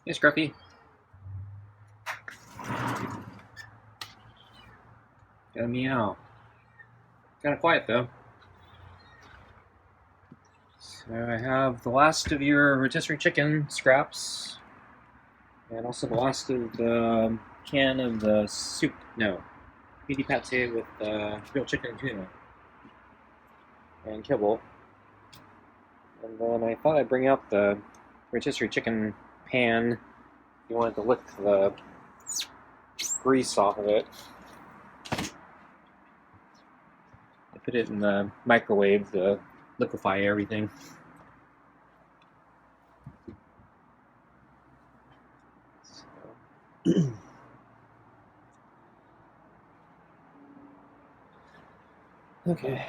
Hey, Scruffy. Got a meow. Kind of quiet though. So I have the last of your rotisserie chicken scraps, and also the last of the can of the soup. No, pidi pate with grilled chicken and tuna and kibble. And then I thought I'd bring out the rotisserie chicken pan. If you wanted to lick the grease off of it, I put it in the microwave to liquefy everything. Okay.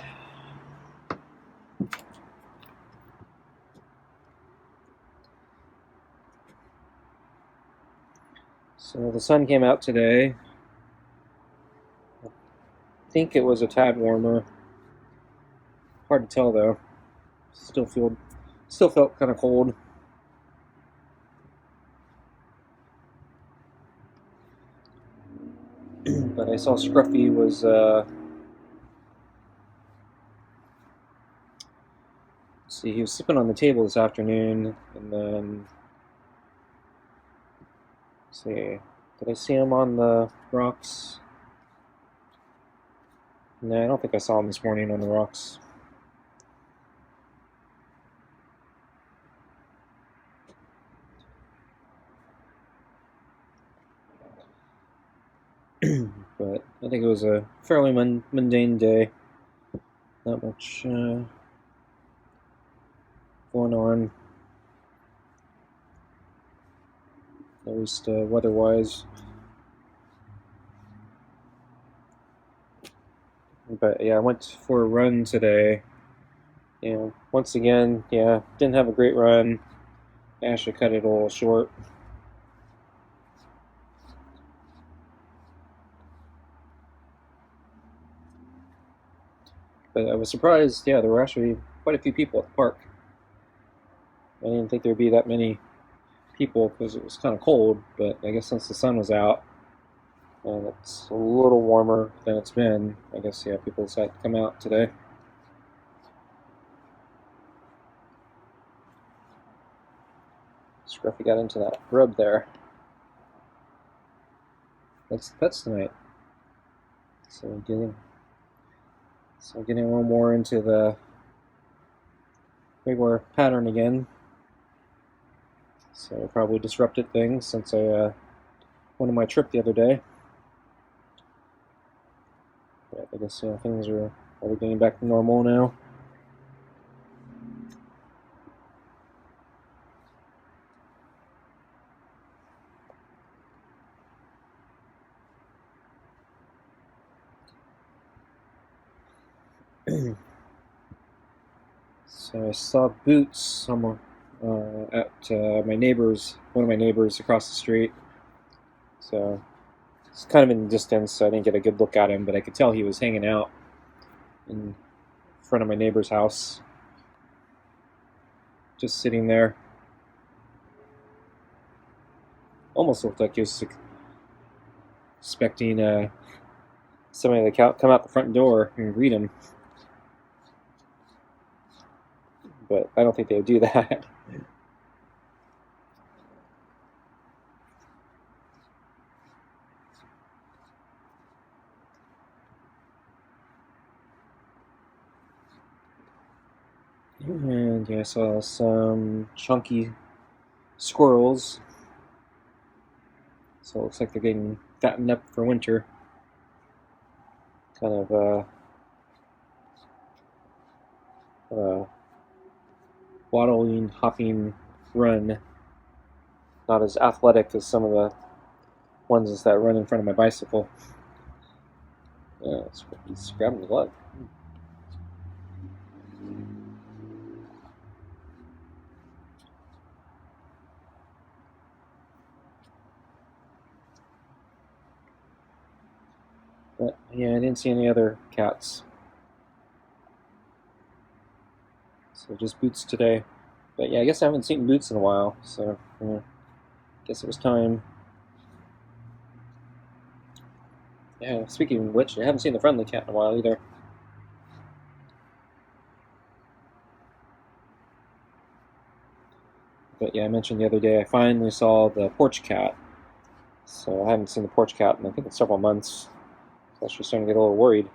So the sun came out today. I think it was a tad warmer. Hard to tell though. Still felt kind of cold. But I saw Scruffy was see, he was sleeping on the table this afternoon, and then see, did I see him on the rocks? No, I don't think I saw him this morning on the rocks. But I think it was a fairly mundane day. Not much going on, at least weather-wise. But yeah, I went for a run today. Once again, didn't have a great run. I actually cut it a little short. But I was surprised, there were actually quite a few people at the park. I didn't think there'd be that many people because it was kind of cold, but I guess since the sun was out and it's a little warmer than it's been, I guess, people decided to come out today. Scruffy got into that rub there. That's the pets tonight. So getting a little more into the regular pattern again. So I probably disrupted things since I went on my trip the other day. But I guess things are probably getting back to normal now. So I saw Boots somewhere at one of my neighbors across the street. So it's kind of in the distance, so I didn't get a good look at him, but I could tell he was hanging out in front of my neighbor's house, just sitting there. Almost looked like he was expecting somebody to come out the front door and greet him. But I don't think they would do that. And I saw some chunky squirrels. So it looks like they're getting fattened up for winter. Kind of waddling, hopping run. Not as athletic as some of the ones that run in front of my bicycle. Yeah, he's grabbing the glove. But yeah, I didn't see any other cats. So just Boots today. But yeah, I guess I haven't seen Boots in a while, so guess guess it was time. Yeah, speaking of which, I haven't seen the friendly cat in a while either. But yeah, I mentioned the other day I finally saw the porch cat. So I haven't seen the porch cat in I think it's several months. So I was just starting to get a little worried.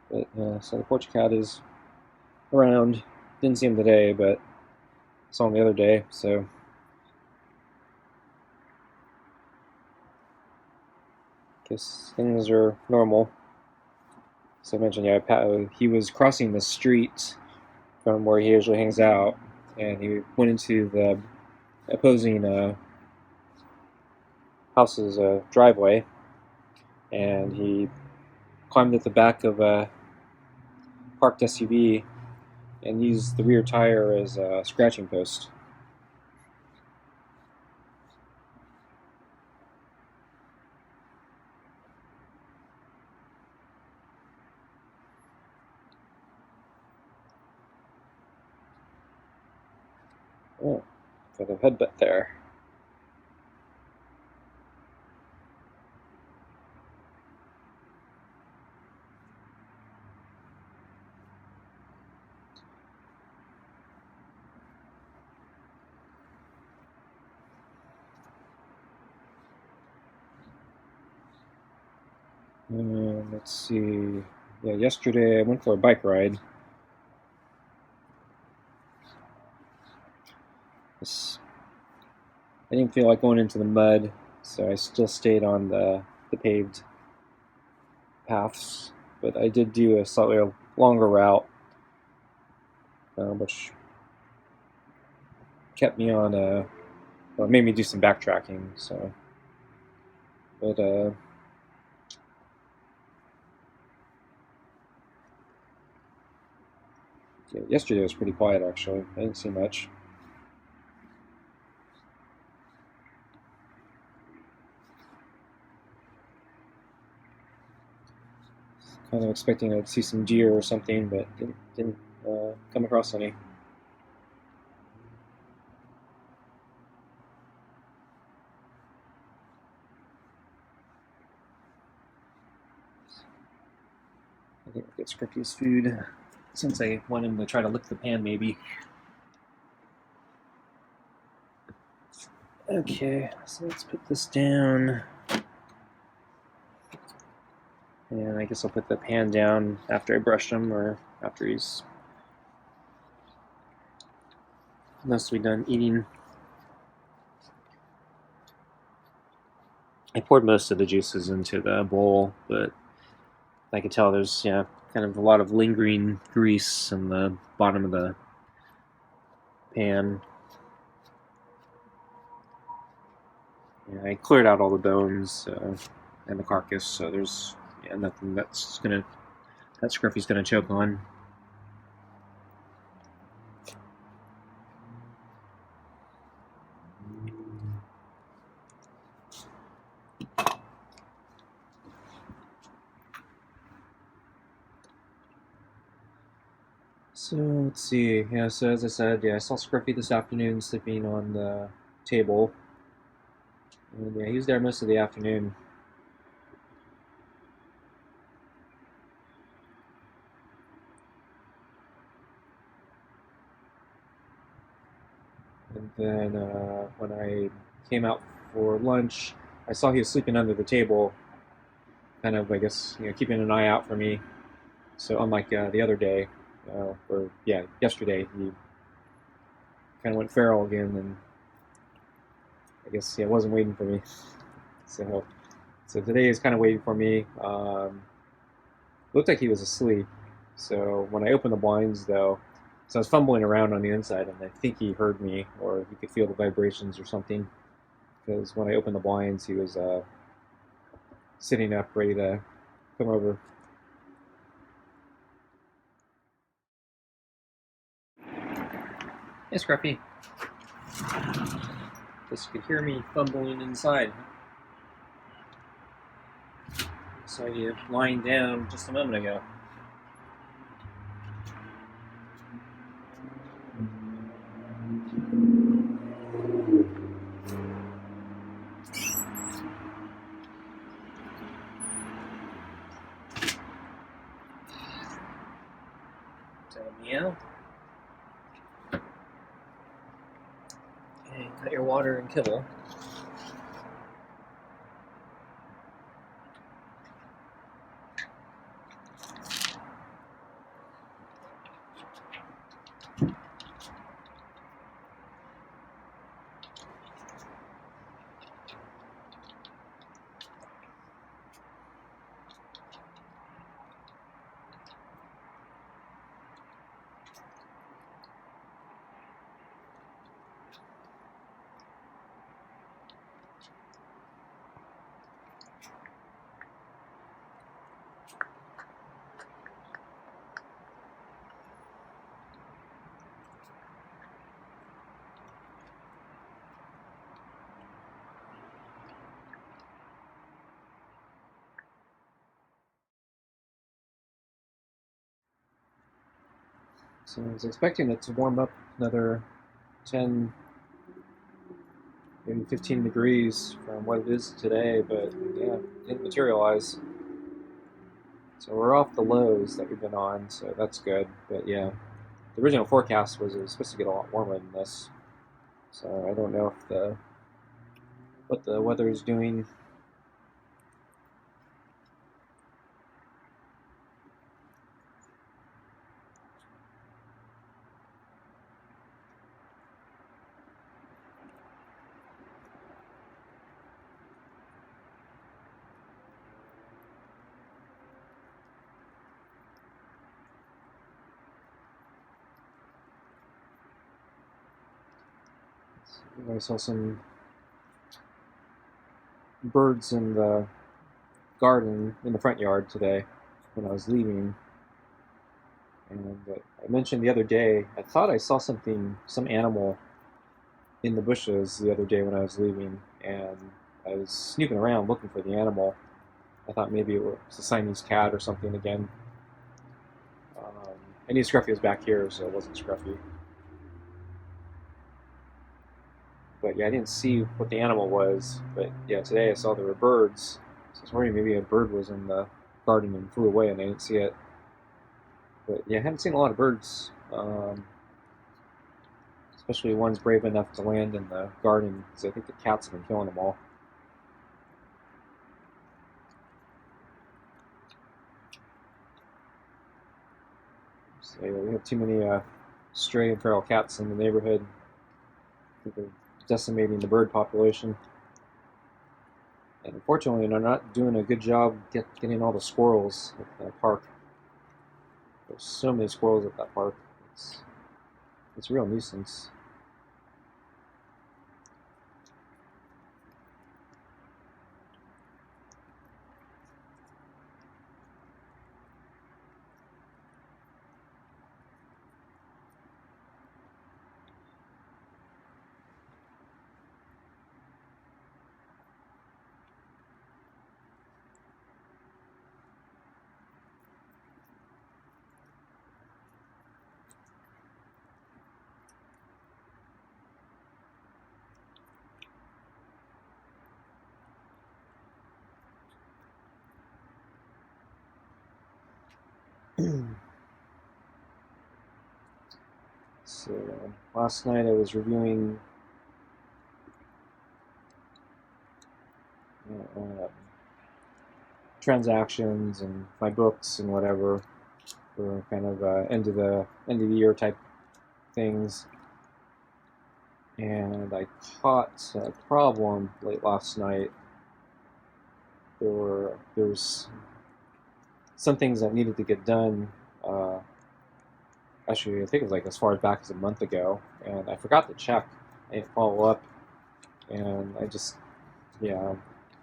But so the porch cat is around. Didn't see him today, but saw him the other day. So guess things are normal. So I mentioned, yeah, he was crossing the street from where he usually hangs out, and he went into the opposing house's driveway, and he climbed at the back of a parked SUV and used the rear tire as a scratching post. Oh, got a headbutt there. And let's see. Yeah, yesterday I went for a bike ride. I didn't feel like going into the mud, so I still stayed on the paved paths. But I did do a slightly longer route, which kept me on well, made me do some backtracking. So, but yeah, yesterday was pretty quiet actually. I didn't see much. Kind of expecting to see some deer or something, but didn't come across any. I think I'll get Scruffy's food since I want him to try to lick the pan, maybe. Okay, so let's put this down. And I guess I'll put the pan down after I brush him or after he's mostly done eating. I poured most of the juices into the bowl, but I could tell there's kind of a lot of lingering grease in the bottom of the pan. Yeah, I cleared out all the bones and the carcass, so there's nothing that Scruffy's gonna choke on. So let's see. Yeah, so as I said, I saw Scruffy this afternoon sleeping on the table. And yeah, he was there most of the afternoon. And then when I came out for lunch, I saw he was sleeping under the table, kind of, I guess, keeping an eye out for me. So unlike the other day, or yesterday, he kind of went feral again, and I guess wasn't waiting for me. So today he's kind of waiting for me. Looked like he was asleep. So when I opened the blinds, though, so I was fumbling around on the inside, and I think he heard me, or he could feel the vibrations or something. Because when I opened the blinds, he was sitting up, ready to come over. Hey, Scruffy. Guess you could hear me fumbling inside. Saw you lying down just a moment ago. Mia. And cut your water and kibble. So I was expecting it to warm up another 10, maybe 15 degrees from what it is today, but yeah, it didn't materialize. So we're off the lows that we've been on, so that's good. But yeah, the original forecast was it was supposed to get a lot warmer than this. So I don't know if what the weather is doing. I saw some birds in the garden in the front yard today when I was leaving. And I mentioned the other day, I thought I saw some animal in the bushes the other day when I was leaving, and I was snooping around looking for the animal. I thought maybe it was a Siamese cat or something again. I knew Scruffy was back here, so it wasn't Scruffy. But yeah, I didn't see what the animal was. But yeah, today I saw there were birds. So I was worried maybe a bird was in the garden and flew away and I didn't see it. But yeah, I haven't seen a lot of birds. Especially ones brave enough to land in the garden, because I think the cats have been killing them all. So yeah, we have too many stray and feral cats in the neighborhood. I think they're decimating the bird population. And unfortunately, they're not doing a good job getting all the squirrels at the park. There's so many squirrels at that park. It's a real nuisance. So last night I was reviewing transactions and my books and whatever for kind of end of the year type things. And I caught a problem late last night. There's some things that needed to get done. Actually, I think it was like as far back as a month ago, and I forgot to check. I didn't follow up, and I just, yeah,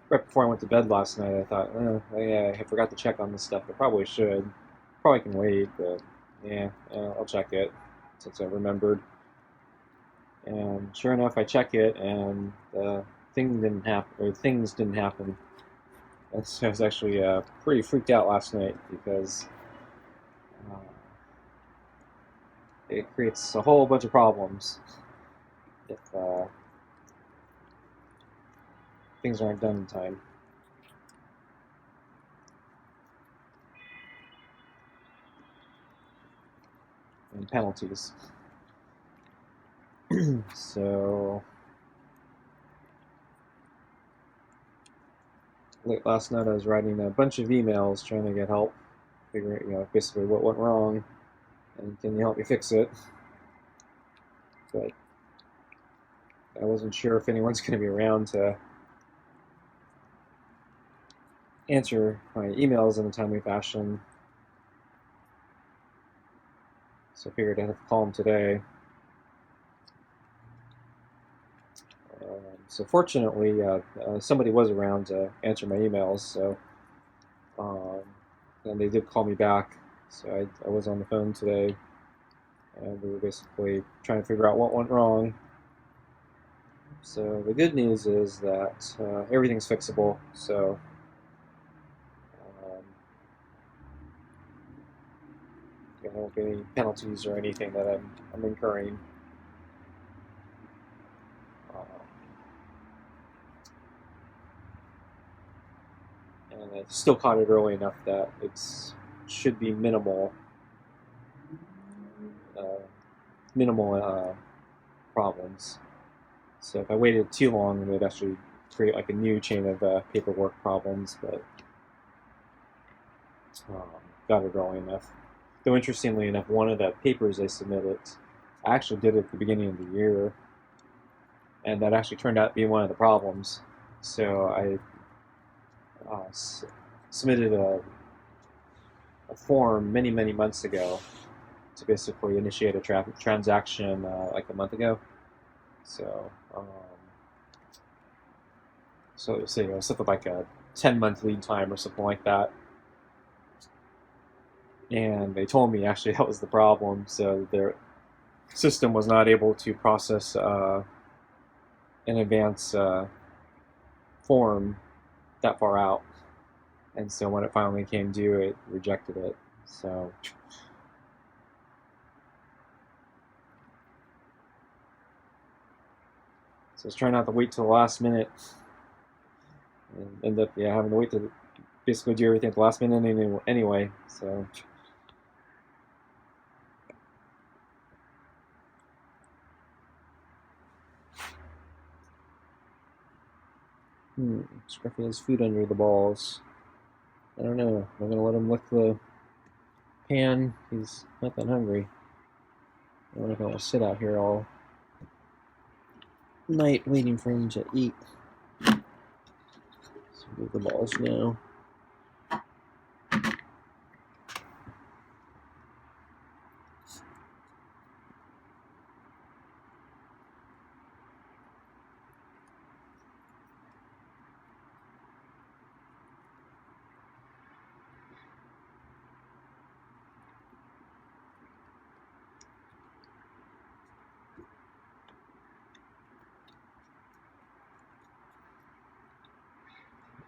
right before I went to bed last night, I thought, yeah, I forgot to check on this stuff. I probably should. Probably can wait, but yeah, I'll check it since I remembered. And sure enough, I check it, and things didn't happen. And so I was actually pretty freaked out last night because uh, it creates a whole bunch of problems if things aren't done in time. and penalties. So late last night I was writing a bunch of emails trying to get help, figuring basically what went wrong and can you help me fix it. But I wasn't sure if anyone's going to be around to answer my emails in a timely fashion. So I figured I'd have to call them today. So fortunately, somebody was around to answer my emails, so and they did call me back. So I was on the phone today, and we were basically trying to figure out what went wrong. So the good news is that everything's fixable, so there won't be any penalties or anything that I'm incurring. And I still caught it early enough that it should be minimal problems. So if I waited too long, it would actually create like a new chain of paperwork problems, but got it early enough. Though interestingly enough, one of the papers I submitted, I actually did it at the beginning of the year, and that actually turned out to be one of the problems. So I submitted a form many months ago to basically initiate a transaction like a month ago. So something like a 10-month lead time or something like that. And they told me actually that was the problem. So their system was not able to process an advance form that far out. And so when it finally came due, it rejected it. So I was trying not to wait till the last minute, and end up having to wait to basically do everything at the last minute anyway. So Scruffy has food under the balls. I don't know. I'm gonna let him lick the pan. He's not that hungry. I don't know if I want to sit out here all night waiting for him to eat. So move the balls now.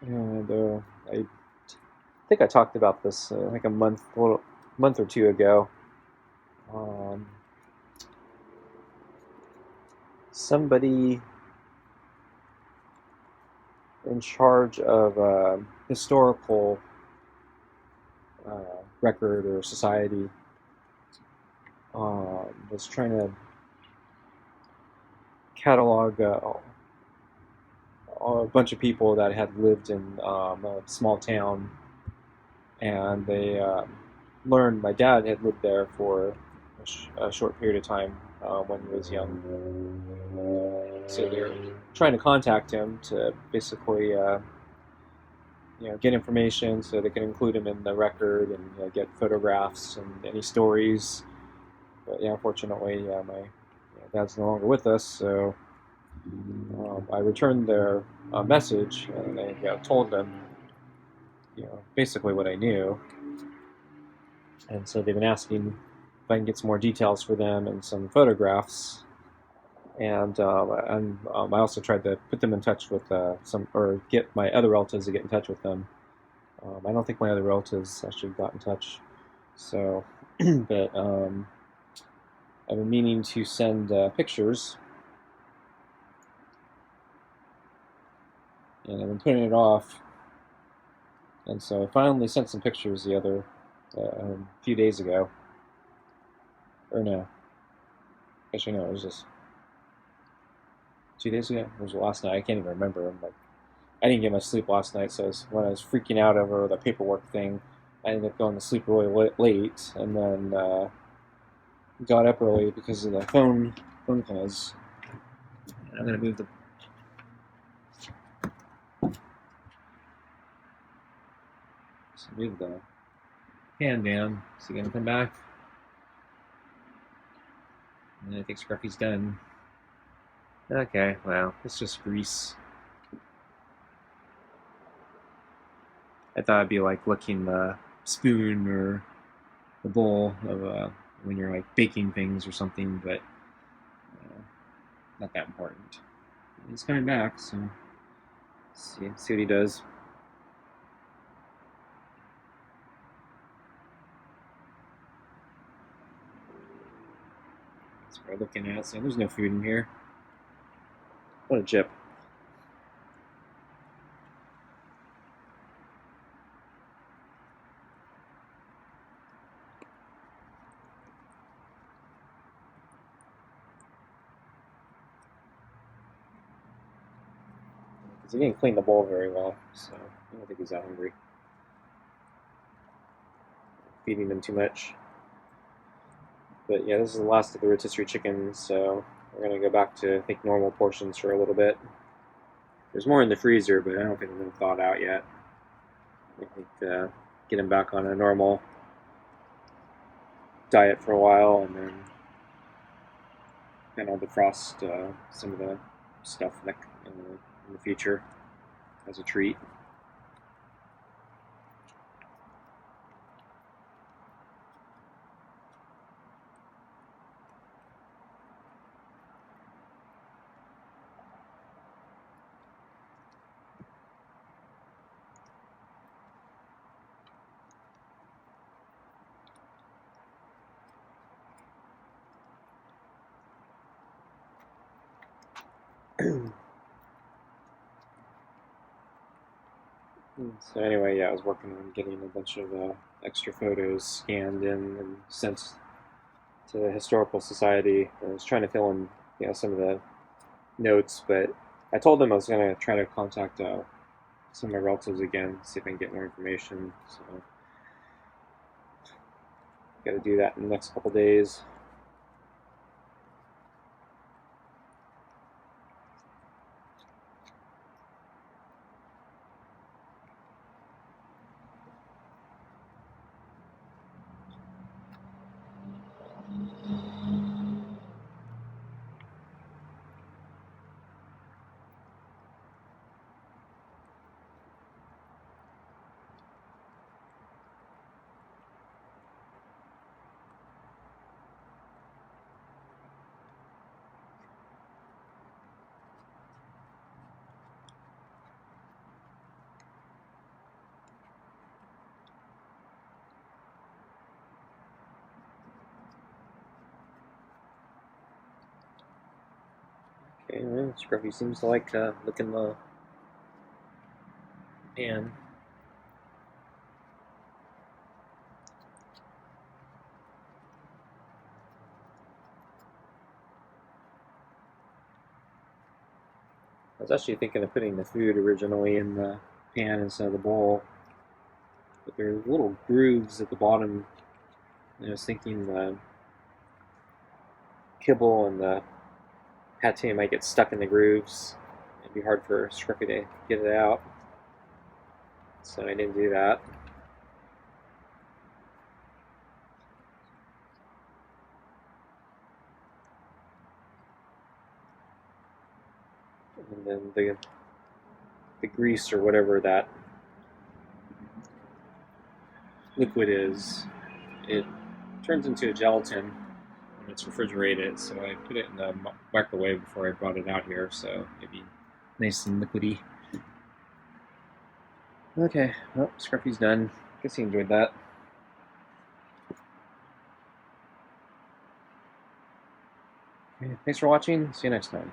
And I think I talked about this like a month or two ago. Somebody in charge of historical record or society was trying to catalog a bunch of people that had lived in a small town, and they learned my dad had lived there for a short period of time when he was young. So they're trying to contact him to basically get information so they can include him in the record and get photographs and any stories. But unfortunately, my dad's no longer with us, so I returned their message and I told them, basically what I knew. And so they've been asking if I can get some more details for them and some photographs. And I also tried to put them in touch with get my other relatives to get in touch with them. I don't think my other relatives actually got in touch. So, but I've been meaning to send pictures, and I've been putting it off. And so I finally sent some pictures a few days ago. Or no. Actually, no, it was just 2 days ago. It was last night. I can't even remember. I didn't get much sleep last night, so when I was freaking out over the paperwork thing, I ended up going to sleep really late, and then got up early because of the phone calls. And I'm gonna move the pan down. Is he gonna come back? And I think Scruffy's done. Okay, well, it's just grease. I thought it'd be like licking the spoon or the bowl of when you're like baking things or something, but not that important. He's coming back, so see what he does. That's what I'm looking at. So there's no food in here. What a chip. Because he didn't clean the bowl very well, so I don't think he's that hungry. Feeding him too much. But yeah, this is the last of the rotisserie chicken, so we're going to go back to, I think, normal portions for a little bit. There's more in the freezer, but I don't think they've been thawed out yet. I think get him back on a normal diet for a while, and then I'll defrost some of the stuff in the future as a treat. So anyway, yeah, I was working on getting a bunch of extra photos scanned in and sent to the Historical Society. I was trying to fill in, some of the notes, but I told them I was going to try to contact some of my relatives again, see if I can get more information. So, got to do that in the next couple days. Okay, well, Scruffy seems to like licking the pan. I was actually thinking of putting the food originally in the pan instead of the bowl, but there are little grooves at the bottom. And I was thinking the kibble and the pate might get stuck in the grooves. It'd be hard for Scruffy to get it out, so I didn't do that. And then the grease or whatever that liquid is, it turns into a gelatin when it's refrigerated, so I put it in the microwave before I brought it out here, so it'd be nice and liquidy. Okay, well, Scruffy's done. Guess he enjoyed that. Okay, thanks for watching. See you next time.